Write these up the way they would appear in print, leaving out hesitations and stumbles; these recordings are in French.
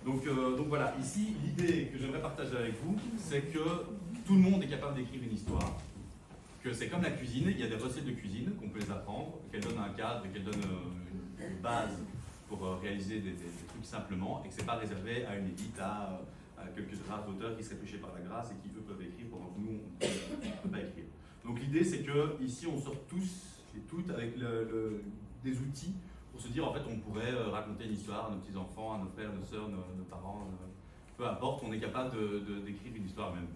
Donc voilà, ici, l'idée que j'aimerais partager avec vous, c'est que tout le monde est capable d'écrire une histoire, que c'est comme la cuisine, il y a des recettes de cuisine qu'on peut les apprendre, qu'elles donnent un cadre, qu'elles donnent une base pour réaliser des trucs simplement, et que ce n'est pas réservé à une élite, à quelques rares auteurs qui seraient touchés par la grâce et qui eux peuvent écrire pendant que nous, on ne peut pas écrire. Donc l'idée, c'est que ici, on sort tous et toutes avec des outils pour se dire, en fait, on pourrait raconter une histoire à nos petits-enfants, à nos frères, nos sœurs, nos parents, peu importe, on est capable d'écrire une histoire, même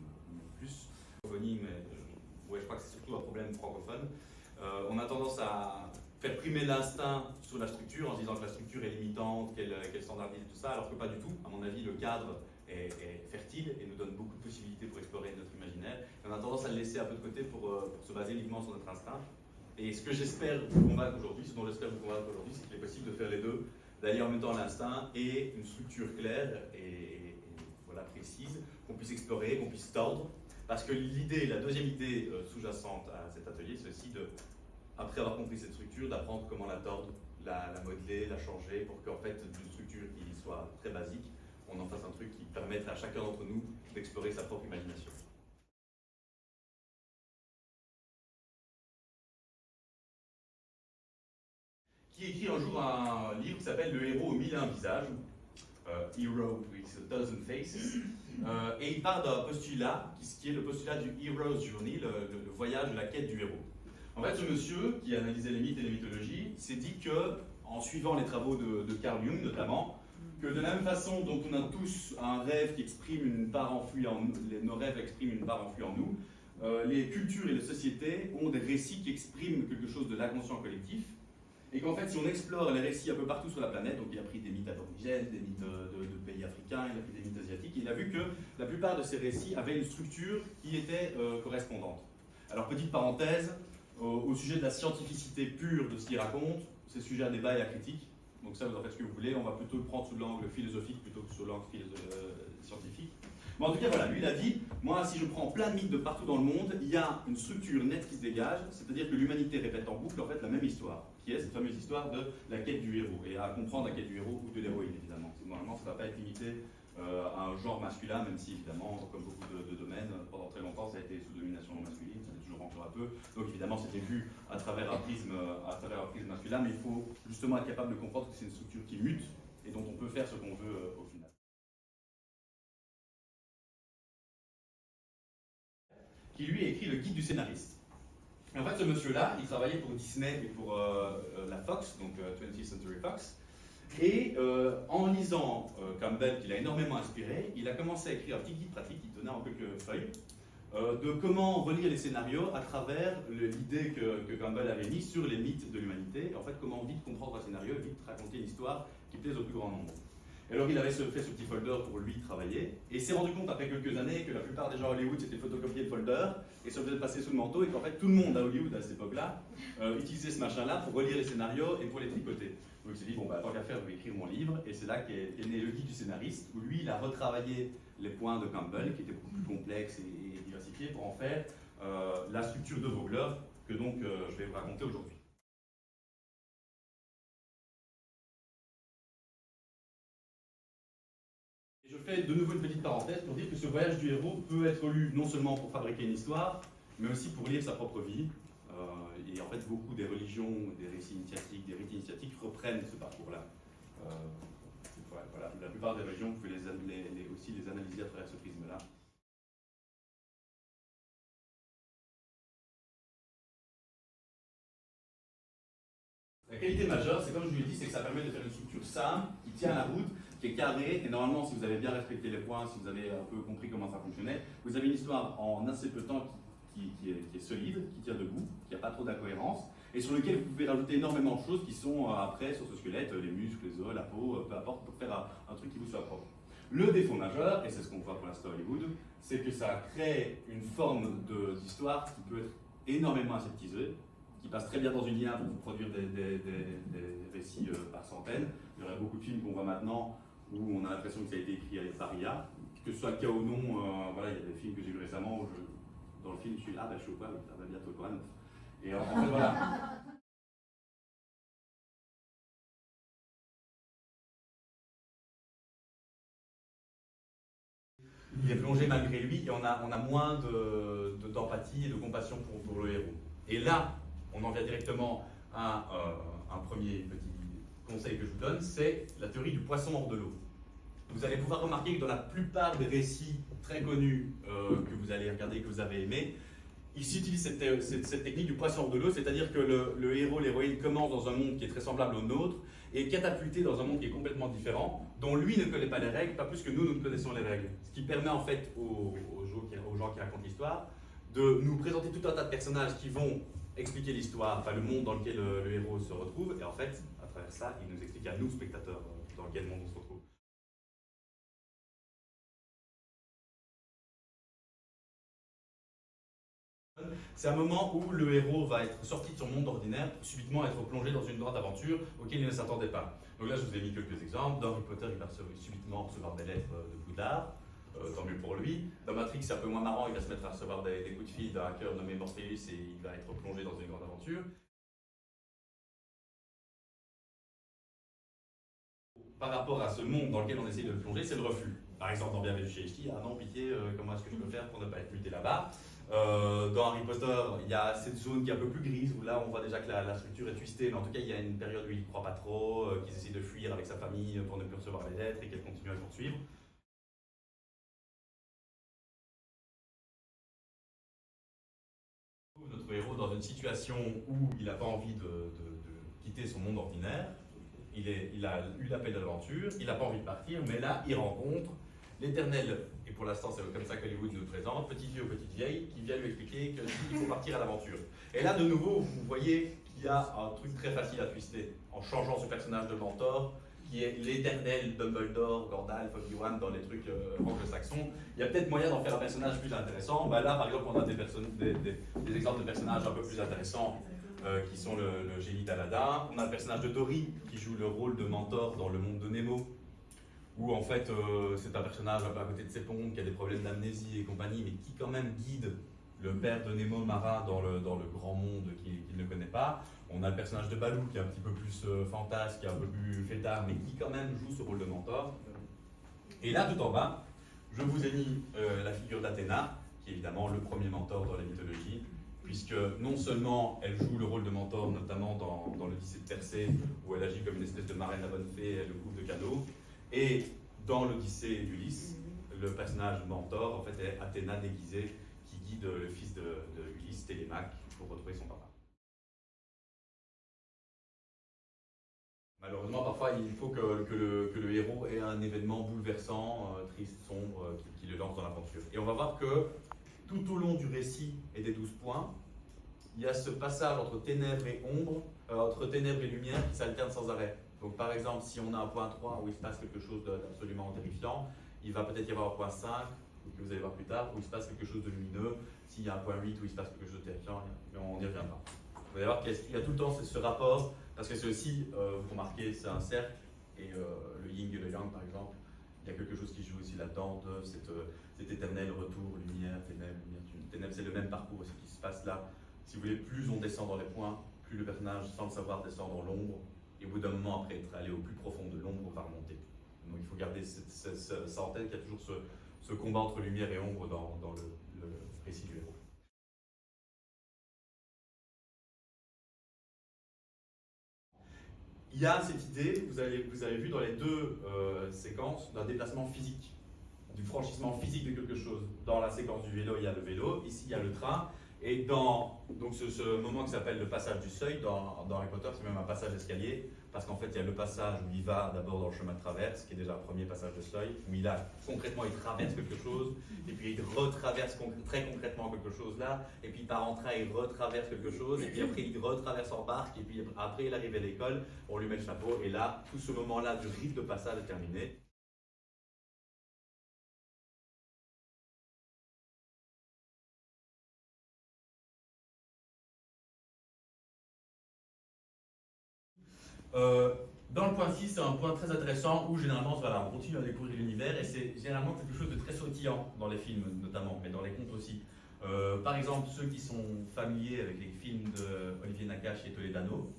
plus. Mais je crois que c'est surtout un problème francophone. On a tendance à faire primer l'instinct sur la structure en se disant que la structure est limitante, qu'elle standardise tout ça, alors que pas du tout. À mon avis, le cadre est fertile et nous donne beaucoup de possibilités pour explorer notre imaginaire. Et on a tendance à le laisser un peu de côté pour se baser uniquement sur notre instinct. Et ce que j'espère vous convaincre aujourd'hui, ce dont j'espère vous convaincre aujourd'hui, c'est qu'il est possible de faire les deux, d'allier en même temps l'instinct et une structure claire et voilà, précise, qu'on puisse explorer, qu'on puisse tordre. Parce que l'idée, la deuxième idée sous-jacente à cet atelier, c'est aussi de, après avoir compris cette structure, d'apprendre comment la tordre, la modeler, la changer, pour qu'en fait, d'une structure qui soit très basique, on en fasse un truc qui permette à chacun d'entre nous d'explorer sa propre imagination. Qui écrit un jour un livre qui s'appelle Le héros aux 1001 visages, Hero with a Dozen Faces, et il part d'un postulat qui est le postulat du Hero's Journey, le voyage, la quête du héros. En fait, ce monsieur qui analysait les mythes et les mythologies s'est dit que, en suivant les travaux de Carl Jung notamment, que de la même façon dont on a tous un rêve qui exprime une part enfouie en nous, nos rêves expriment une part enfouie en nous, les cultures et les sociétés ont des récits qui expriment quelque chose de l'inconscient collectif, et qu'en fait, si on explore les récits un peu partout sur la planète, donc il a pris des mythes aborigènes, des mythes de pays africains, il a pris des mythes asiatiques, il a vu que la plupart de ces récits avaient une structure qui était correspondante. Alors, petite parenthèse, au sujet de la scientificité pure de ce qu'il raconte, c'est sujet à débat et à critique, donc ça, vous en faites ce que vous voulez, on va plutôt le prendre sous l'angle philosophique plutôt que sous l'angle scientifique. Mais en tout cas, voilà, lui, il a dit, moi, si je prends plein de mythes de partout dans le monde, il y a une structure nette qui se dégage, c'est-à-dire que l'humanité répète en boucle, en fait, la même histoire, qui est cette fameuse histoire de la quête du héros, et à comprendre la quête du héros ou de l'héroïne, évidemment. Normalement, ça ne va pas être limité à un genre masculin, même si, évidemment, comme beaucoup de domaines, pendant très longtemps, ça a été sous domination masculine, ça l'est toujours encore un peu, donc évidemment, c'était vu à travers un prisme masculin, mais il faut justement être capable de comprendre que c'est une structure qui mute, et dont on peut faire ce qu'on veut au final. Qui lui a écrit le guide du scénariste. Et en fait, ce monsieur-là, il travaillait pour Disney et pour la Fox, donc 20th Century Fox. Et en lisant Campbell, qui l'a énormément inspiré, il a commencé à écrire un petit guide pratique qui tenait en quelques feuilles de comment relire les scénarios à travers l'idée que Campbell avait mise sur les mythes de l'humanité. En fait, comment vite comprendre un scénario, vite raconter une histoire qui plaise au plus grand nombre. Et alors il avait fait ce petit folder pour lui travailler, et il s'est rendu compte après quelques années que la plupart des gens à Hollywood s'étaient photocopiés de folder et se faisaient passer sous le manteau, et qu'en fait tout le monde à Hollywood à cette époque-là utilisait ce machin-là pour relire les scénarios et pour les tricoter. Donc il s'est dit, bon bah tant qu'à faire, je vais écrire mon livre, et c'est là qu'est né le guide du scénariste, où lui il a retravaillé les points de Campbell, qui étaient beaucoup plus complexes et diversifiés, pour en faire la structure de Vogler, que donc je vais vous raconter aujourd'hui. Et je fais de nouveau une petite parenthèse pour dire que ce voyage du héros peut être lu non seulement pour fabriquer une histoire, mais aussi pour lire sa propre vie. Et en fait, beaucoup des religions, des récits initiatiques, des rites initiatiques reprennent ce parcours-là. Voilà. La plupart des religions, vous pouvez aussi les analyser à travers ce prisme-là. La qualité majeure, c'est comme je vous l'ai dit, c'est que ça permet de faire une structure simple, qui tient la route, qui est carrée, et normalement, si vous avez bien respecté les points, si vous avez un peu compris comment ça fonctionnait, vous avez une histoire en assez peu de temps qui est solide, qui tient debout, qui n'a pas trop d'incohérence, et sur lequel vous pouvez rajouter énormément de choses qui sont après sur ce squelette, les muscles, les os, la peau, peu importe, pour faire un truc qui vous soit propre. Le défaut majeur, et c'est ce qu'on voit pour l'instant à Hollywood, c'est que ça crée une forme d'histoire qui peut être énormément aseptisée, qui passe très bien dans une IA pour vous produire des récits par centaines. Il y aurait beaucoup de films qu'on voit maintenant où on a l'impression que ça a été écrit par IA. Que ce soit le cas ou non, voilà, il y a des films que j'ai vus récemment où dans le film je suis là, je suis au quoi, ça va bientôt quoi. Et en fait voilà. il est plongé malgré lui et on a moins d'empathie et de compassion pour le héros. Et là, on en vient directement à un premier petit conseil que je vous donne, c'est la théorie du poisson hors de l'eau. Vous allez pouvoir remarquer que dans la plupart des récits très connus que vous allez regarder, que vous avez aimés, il s'utilise cette technique du poisson hors de l'eau, c'est-à-dire que le héros, l'héroïne commence dans un monde qui est très semblable au nôtre et est catapulté dans un monde qui est complètement différent, dont lui ne connaît pas les règles, pas plus que nous ne connaissons les règles. Ce qui permet en fait aux gens qui racontent l'histoire de nous présenter tout un tas de personnages qui vont expliquer l'histoire, enfin le monde dans lequel le héros se retrouve, et en fait, à travers ça, il nous explique à nous, spectateurs, dans quel monde on se retrouve. C'est un moment où le héros va être sorti de son monde ordinaire pour subitement être plongé dans une grande aventure auquel il ne s'attendait pas. Donc là, je vous ai mis quelques exemples. Dans Harry Potter, il va subitement recevoir des lettres de Poudlard, tant mieux pour lui. Dans Matrix, c'est un peu moins marrant, il va se mettre à recevoir des coups de fil d'un hacker nommé Morpheus et il va être plongé dans une grande aventure. Par rapport à ce monde dans lequel on essaye de le plonger, c'est le refus. Par exemple, dans Bienvenue chez Ch'ti, ah non, pitié, comment est-ce que je peux faire pour ne pas être muté là-bas? Dans Harry Potter, il y a cette zone qui est un peu plus grise, où là on voit déjà que la structure est twistée, mais en tout cas il y a une période où il ne croit pas trop, qu'ils essaient de fuir avec sa famille pour ne plus recevoir les lettres et qu'elle continue à le poursuivre. Notre héros dans une situation où il n'a pas envie de quitter son monde ordinaire, il a eu l'appel de l'aventure, il n'a pas envie de partir, mais là il rencontre l'éternel, et pour l'instant c'est comme ça qu'Hollywood nous le présente, petit vieux ou petite vieille, qui vient lui expliquer qu'il faut partir à l'aventure. Et là de nouveau, vous voyez qu'il y a un truc très facile à twister, en changeant ce personnage de mentor, qui est l'éternel Dumbledore, Gandalf, Obi-Wan dans les trucs anglo-saxons. Il y a peut-être moyen d'en faire un personnage plus intéressant. Bah là par exemple on a des exemples de personnages un peu plus intéressants, qui sont le génie d'Aladin. On a le personnage de Dory, qui joue le rôle de mentor dans Le Monde de Nemo, où en fait c'est un personnage un peu à côté de ses pompes, qui a des problèmes d'amnésie et compagnie, mais qui quand même guide le père de Nemo, marin, dans le grand monde qu'il ne connaît pas. On a le personnage de Baloo, qui est un petit peu plus fantasque, qui est un peu plus fêtard, mais qui quand même joue ce rôle de mentor. Et là, tout en bas, je vous ai mis la figure d'Athéna, qui est évidemment le premier mentor dans la mythologie, puisque non seulement elle joue le rôle de mentor, notamment dans l'Odyssée de Persée, où elle agit comme une espèce de marraine à bonne fée, elle le couvre de cadeaux, et dans l'Odyssée d'Ulysse, le personnage mentor, en fait, est Athéna déguisée, qui guide le fils de Ulysse, Télémaque, pour retrouver son papa. Malheureusement, parfois, il faut que le héros ait un événement bouleversant, triste, sombre, qui le lance dans l'aventure. Et on va voir que tout au long du récit et des 12 points, il y a ce passage entre ténèbres et ombre, entre ténèbres et lumière qui s'alterne sans arrêt. Donc par exemple, si on a un point 3 où il se passe quelque chose d'absolument terrifiant, il va peut-être y avoir un point 5, que vous allez voir plus tard, où il se passe quelque chose de lumineux. S'il y a un point 8 où il se passe quelque chose de terrifiant, on y reviendra. Vous allez voir qu'il y a tout le temps ce rapport, parce que c'est aussi, vous remarquez, c'est un cercle, et le yin et le yang par exemple, il y a quelque chose qui joue aussi là-dedans, de cet éternel retour, lumière, ténèbres, lumière, ténèbres, c'est le même parcours aussi qui se passe là. Si vous voulez, plus on descend dans les points, plus le personnage, sans le savoir, descend dans l'ombre, et au bout d'un moment, après être allé au plus profond de l'ombre, va remonter. Donc il faut garder ça en tête, qu'il y a toujours ce combat entre lumière et ombre dans le récit du héros. Il y a cette idée, vous avez vu dans les deux séquences, d'un déplacement physique, du franchissement physique de quelque chose. Dans la séquence du vélo, il y a le vélo, ici il y a le train, et dans donc ce moment qui s'appelle le passage du seuil, dans Harry Potter, c'est même un passage d'escalier, parce qu'en fait il y a le passage où il va d'abord dans le chemin de traverse, qui est déjà le premier passage de seuil, où il traverse quelque chose, et puis il retraverse très concrètement quelque chose là, et puis il part en train, il retraverse quelque chose, et puis après il retraverse en barque, et puis après il arrive à l'école, on lui met le chapeau, et là, tout ce moment-là du rite de passage est terminé. Dans le point 6, c'est un point très intéressant où généralement voilà, on continue à découvrir l'univers et c'est généralement quelque chose de très sautillant dans les films notamment, mais dans les contes aussi. Par exemple, ceux qui sont familiers avec les films d'Olivier Nakache et Toledano,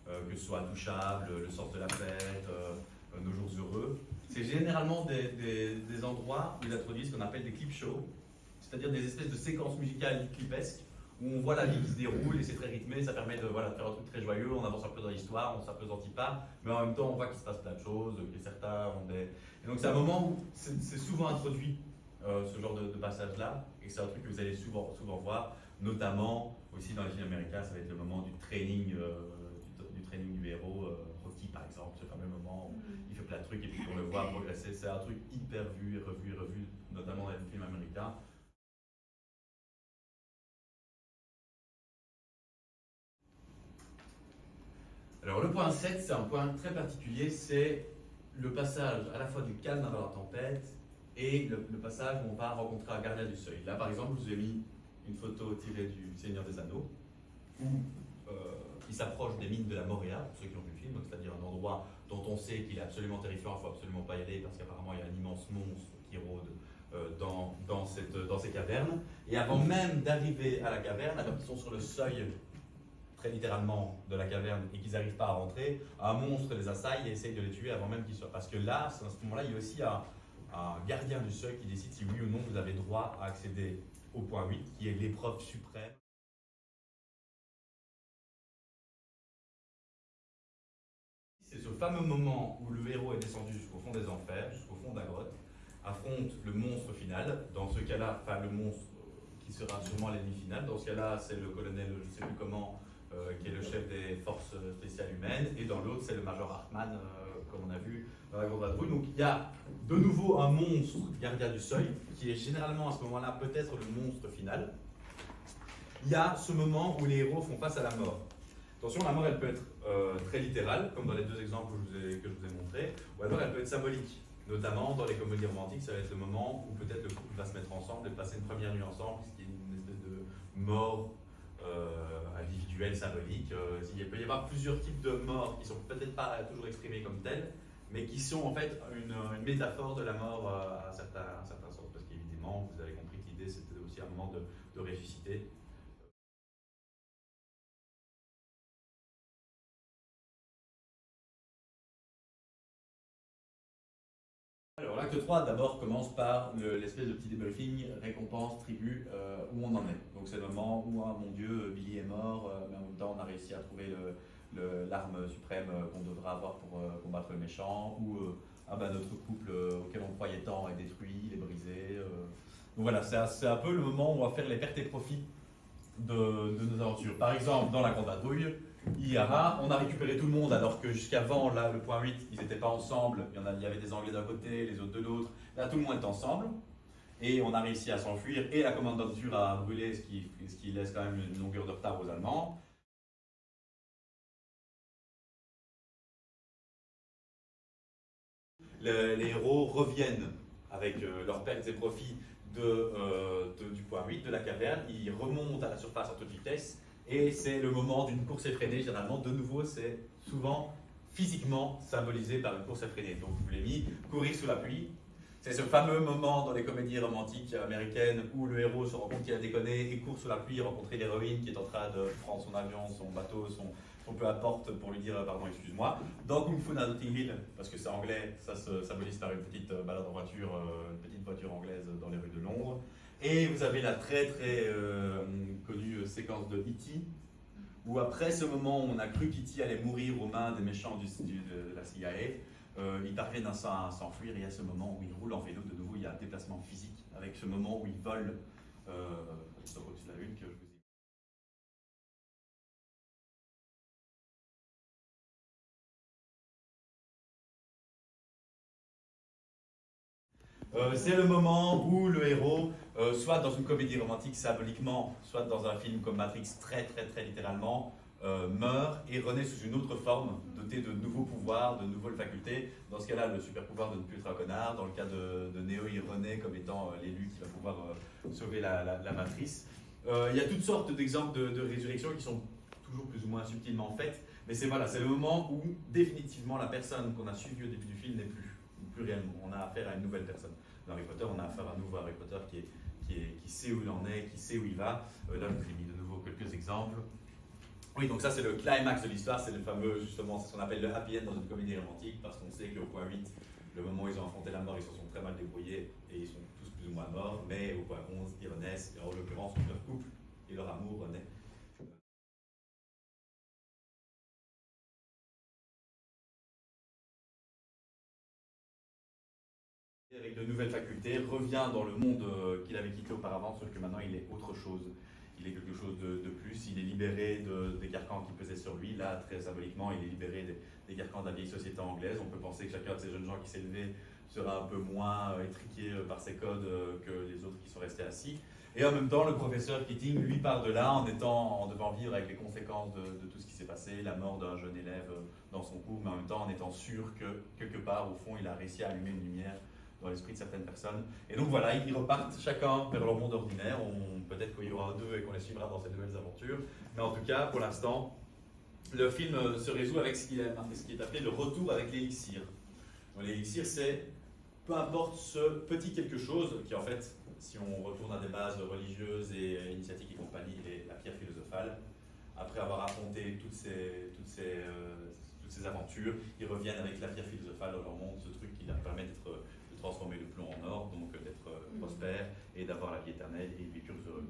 que ce soit Intouchable, Le sens de la fête, Nos jours heureux, C'est généralement des endroits où ils introduisent ce qu'on appelle des clip shows, c'est-à-dire des espèces de séquences musicales clipesques, où on voit la vie qui se déroule et c'est très rythmé, ça permet de, voilà, de faire un truc très joyeux, on avance un peu dans l'histoire, on ne s'appesantit pas, mais en même temps on voit qu'il se passe plein de choses, que certains ont des... Et donc c'est un moment où c'est souvent introduit ce genre de passage-là, et c'est un truc que vous allez souvent voir, notamment aussi dans les films américains, ça va être le moment du training du héros, Rocky par exemple, ce fameux moment où il fait plein de trucs et puis on le voit progresser, c'est un truc hyper vu et revu, notamment dans les films américains. Alors le point 7, c'est un point très particulier, c'est le passage à la fois du calme avant la tempête et le passage où on va rencontrer un gardien du seuil. Là par exemple, je vous ai mis une photo tirée du Seigneur des Anneaux, où il s'approche des mines de la Moria, pour ceux qui ont vu le film, c'est-à-dire un endroit dont on sait qu'il est absolument terrifiant, il ne faut absolument pas y aller parce qu'apparemment il y a un immense monstre qui rôde dans ces cavernes. Et avant même d'arriver à la caverne, alors qu'ils sont sur le seuil très littéralement de la caverne et qu'ils n'arrivent pas à rentrer, un monstre les assaille et essaye de les tuer avant même qu'ils soient. Parce que là, à ce moment-là, il y a aussi un gardien du seuil qui décide si oui ou non vous avez droit à accéder au point 8, qui est l'épreuve suprême. C'est ce fameux moment où le héros est descendu jusqu'au fond des enfers, jusqu'au fond de la grotte, affronte le monstre final. Dans ce cas-là, enfin le monstre qui sera sûrement l'ennemi final. Dans ce cas-là, c'est le colonel, je ne sais plus comment, qui est le chef des forces spéciales humaines. Et dans l'autre, c'est le major Hartmann, comme on a vu dans la Grande Vadrouille. Donc il y a de nouveau un monstre gardien du seuil, qui est généralement à ce moment-là peut-être le monstre final. Il y a ce moment où les héros font face à la mort. Attention, la mort, elle peut être très littérale, comme dans les deux exemples que je vous ai montrés, ou alors elle peut être symbolique. Notamment dans les comédies romantiques, ça va être le moment où peut-être le couple va se mettre ensemble et passer une première nuit ensemble, puisqu'il y a une espèce de mort individuelle, symbolique. Il peut y avoir plusieurs types de morts qui ne sont peut-être pas toujours exprimés comme tels, mais qui sont en fait une métaphore de la mort à certains sens. Parce qu'évidemment, vous avez compris que l'idée c'était aussi un moment de ressusciter. Alors l'acte 3 d'abord commence par l'espèce de petit débriefing, récompense, tribut, où on en est. Donc c'est le moment où, ah, mon Dieu, Billy est mort, mais en même temps on a réussi à trouver l'arme suprême qu'on devra avoir pour combattre le méchant, ou ah ben, notre couple auquel on croyait tant est détruit, il est brisé. Donc voilà, c'est un peu le moment où on va faire les pertes et profits de nos aventures. Par exemple, dans la Grande Vadrouille, Ihara, on a récupéré tout le monde alors que jusqu'avant, là, le point 8, ils n'étaient pas ensemble. Il y avait des Anglais d'un côté, les autres de l'autre. Là, tout le monde est ensemble. Et on a réussi à s'enfuir. Et la commandanture a brûlé, ce qui laisse quand même une longueur de retard aux Allemands. Les héros reviennent avec leurs pertes et profits du point 8 de la caverne. Ils remontent à la surface à toute vitesse. Et c'est le moment d'une course effrénée, généralement. De nouveau, c'est souvent physiquement symbolisé par une course effrénée. Donc, je vous l'ai mis, courir sous la pluie. C'est ce fameux moment dans les comédies romantiques américaines où le héros se rend compte qu'il a déconné et court sous la pluie, rencontrer l'héroïne qui est en train de prendre son avion, son bateau, son peu importe pour lui dire pardon, excuse-moi. Dans Kung Fu na Notting Hill, parce que c'est anglais, ça se symbolise par une petite balade en voiture, une petite voiture anglaise dans les rues de Londres. Et vous avez la très très connue séquence de E.T., où après ce moment où on a cru qu'E.T. allait mourir aux mains des méchants de la CIA, ils parviennent à s'enfuir, et il y a ce moment où ils roulent en vélo. De nouveau, il y a un déplacement physique, avec ce moment où ils volent au-dessus de la Lune que je vous ai. C'est le moment où le héros, soit dans une comédie romantique symboliquement, soit dans un film comme Matrix très très très littéralement, meurt et renaît sous une autre forme, doté de nouveaux pouvoirs, de nouvelles facultés. Dans ce cas-là, le super pouvoir de ne plus être un connard. Dans le cas de Neo, il renaît comme étant l'élu qui va pouvoir sauver la matrice. Il y a toutes sortes d'exemples de résurrection qui sont toujours plus ou moins subtilement faites, mais c'est voilà, c'est le moment où définitivement la personne qu'on a suivie au début du film n'est plus réellement. On a affaire à une nouvelle personne. Dans Harry Potter, on a affaire à un nouveau Harry Potter qui sait où il en est, qui sait où il va. Là, je vous ai mis de nouveau quelques exemples. Oui, donc ça c'est le climax de l'histoire, c'est le fameux, justement, c'est ce qu'on appelle le happy end dans une comédie romantique, parce qu'on sait qu'au point 8, le moment où ils ont affronté la mort, ils se sont très mal débrouillés et ils sont tous plus ou moins morts, mais au point 11, ils renaissent, et en l'occurrence, leur couple et leur amour renaît. Avec de nouvelles facultés, revient dans le monde qu'il avait quitté auparavant, sauf que maintenant il est autre chose. Il est quelque chose de plus, il est libéré des carcans qui pesaient sur lui. Là, très symboliquement, il est libéré des carcans de la vieille société anglaise. On peut penser que chacun de ces jeunes gens qui s'est levé sera un peu moins étriqué par ses codes que les autres qui sont restés assis. Et en même temps, le professeur Keating, lui, part de là en devant vivre avec les conséquences de tout ce qui s'est passé, la mort d'un jeune élève dans son cours, mais en même temps en étant sûr que, quelque part, au fond, il a réussi à allumer une lumière dans l'esprit de certaines personnes. Et donc voilà, ils repartent chacun vers leur monde ordinaire. Peut-être qu'il y aura deux et qu'on les suivra dans ces nouvelles aventures. Mais en tout cas, pour l'instant, le film se résout avec ce qui est appelé le retour avec l'élixir. L'élixir, c'est peu importe ce petit quelque chose qui, en fait, si on retourne à des bases religieuses et initiatiques et compagnie, est la pierre philosophale. Après avoir affronté toutes ces aventures, ils reviennent avec la pierre philosophale dans leur monde, ce truc qui leur permet de transformer le plomb en or, donc d'être prospère et d'avoir la vie éternelle et vivre heureux.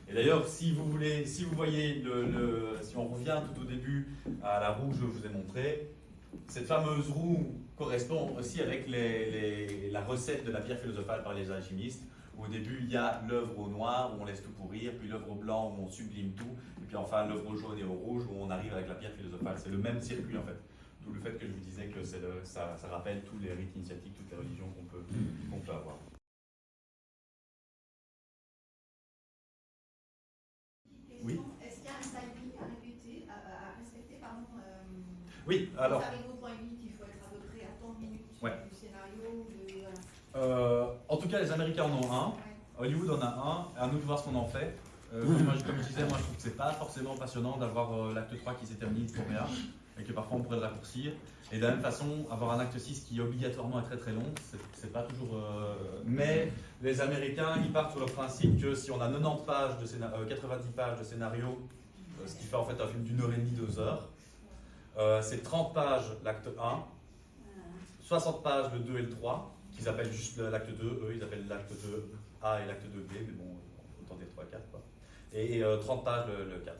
Et d'ailleurs, si vous voyez, si on revient tout au début à la roue que je vous ai montrée, cette fameuse roue correspond aussi avec la recette de la pierre philosophale par les alchimistes, où au début il y a l'œuvre au noir où on laisse tout pourrir, puis l'œuvre au blanc où on sublime tout, et puis enfin l'œuvre au jaune et au rouge où on arrive avec la pierre philosophale. C'est le même circuit en fait. D'où le fait que je vous disais que ça rappelle tous les rites initiatiques, toutes les religions qu'on peut avoir. Oui. Est-ce qu'il y a un timing à respecter Oui, alors. Ça arrive au point 8, il faut être à peu près à tant de minutes du scénario. En tout cas, les Américains en ont un. Ouais. Hollywood en a un. À nous de voir ce qu'on en fait. Comme je disais, moi je trouve que c'est pas forcément passionnant d'avoir l'acte 3 qui s'est terminé pour rien et que parfois on pourrait le raccourcir. Et de la même façon, avoir un acte 6 qui obligatoirement est très très long, c'est pas toujours. Mais les Américains, ils partent sur le principe que si on a 90 pages de 90 pages de scénario, ce qui fait en fait un film d'une heure et demie, 2 heures, c'est 30 pages l'acte 1, 60 pages le 2 et le 3, qu'ils appellent juste l'acte 2, eux ils appellent l'acte 2A et l'acte 2B, mais bon, autant dire 3 et 4 quoi. Et 30 pages le 4.